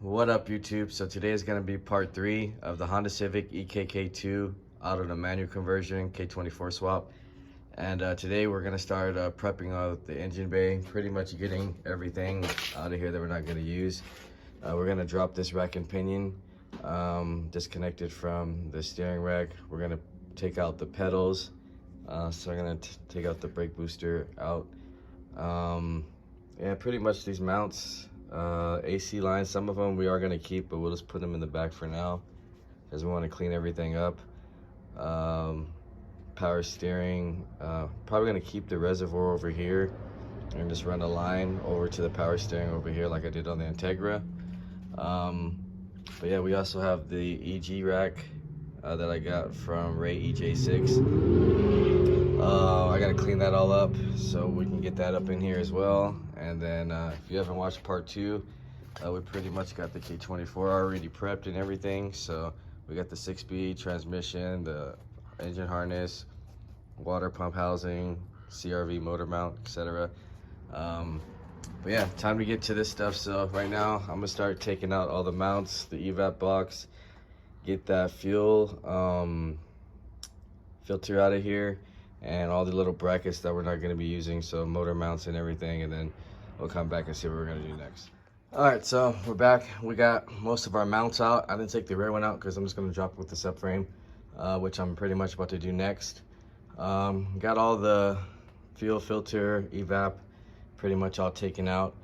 What up, YouTube? So today is going to be part 3 of the Honda Civic ekk2 out of the manual conversion K24 swap. And today we're going to start prepping out the engine bay, pretty much getting everything out of here that we're not going to use. We're going to drop this rack and pinion disconnected from the steering rack. We're going to take out the pedals. So I'm going to take out the brake booster out. Yeah, pretty much these mounts. AC lines, some of them we are going to keep, but we'll just put them in the back for now because we want to clean everything up. Power steering, probably going to keep the reservoir over here and just run a line over to the power steering over here like I did on the Integra. But yeah, we also have the EG rack that I got from Ray EJ6. I gotta clean that all up so we can get that up in here as well. And then if you haven't watched part 2, we pretty much got the K24 already prepped and everything. So we got the 6-speed transmission, the engine harness, water pump housing, CRV motor mount, etc. But yeah, time to get to this stuff. So right now I'm gonna start taking out all the mounts, the evap box, get that fuel filter out of here, and all the little brackets that we're not going to be using, so motor mounts and everything, and then we'll come back and see what we're going to do next. All right, so we're back. We got most of our mounts out. I didn't take the rear one out because I'm just going to drop it with the subframe, which I'm pretty much about to do next. Got all the fuel filter, evap, pretty much all taken out.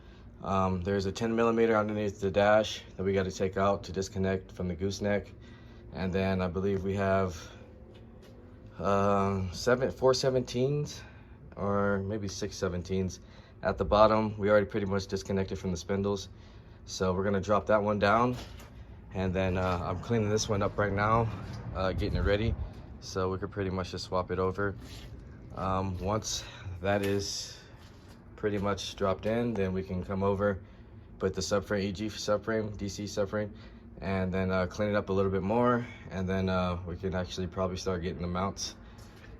There's a 10mm underneath the dash that we got to take out to disconnect from the gooseneck, and then I believe we have 4 17s or maybe 6 17s at the bottom. We already pretty much disconnected from the spindles, so we're gonna drop that one down, and then I'm cleaning this one up right now, getting it ready so we could pretty much just swap it over. Once that is pretty much dropped in, then we can come over, put the subframe, EG subframe, DC subframe, and then clean it up a little bit more, and then we can actually probably start getting the mounts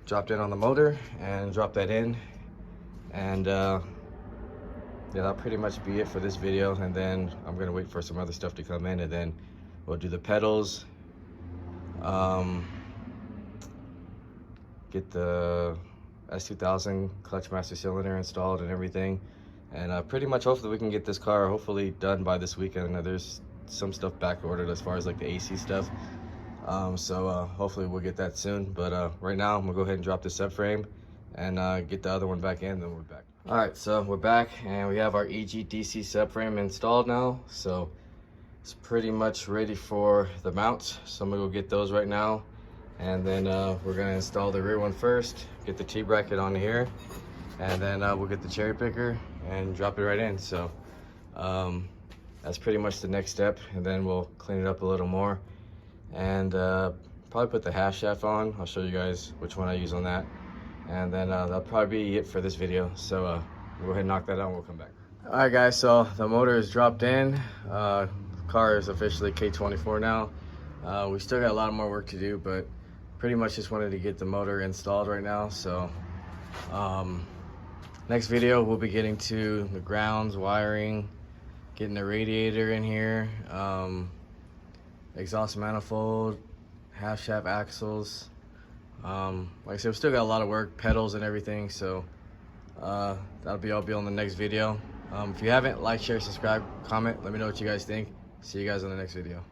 dropped in on the motor and drop that in. And yeah, that'll pretty much be it for this video. And then I'm gonna wait for some other stuff to come in, and then we'll do the pedals, get the S2000 clutch master cylinder installed and everything, and pretty much hopefully we can get this car hopefully done by this weekend. There's some stuff back ordered as far as like the AC stuff, so hopefully we'll get that soon. But right now I'm gonna go ahead and drop the subframe and get the other one back in, then we're back. All right, so we're back and we have our egdc subframe installed now, so it's pretty much ready for the mounts. So I'm gonna go get those right now, and then we're gonna install the rear one first, get the T-bracket on here, and then we'll get the cherry picker and drop it right in. So that's pretty much the next step, and then we'll clean it up a little more and probably put the half shaft on. I'll show you guys which one I use on that, and then that'll probably be it for this video. So we'll go ahead and knock that out and we'll come back. All right guys, so the motor is dropped in. The car is officially K24 now. We still got a lot more work to do, but pretty much just wanted to get the motor installed right now. So next video we'll be getting to the grounds, wiring, getting the radiator in here, exhaust manifold, half shaft axles. Like I said, we still got a lot of work, pedals and everything. So that'll be all on the next video. If you haven't, like, share, subscribe, comment, let me know what you guys think. See you guys on the next video.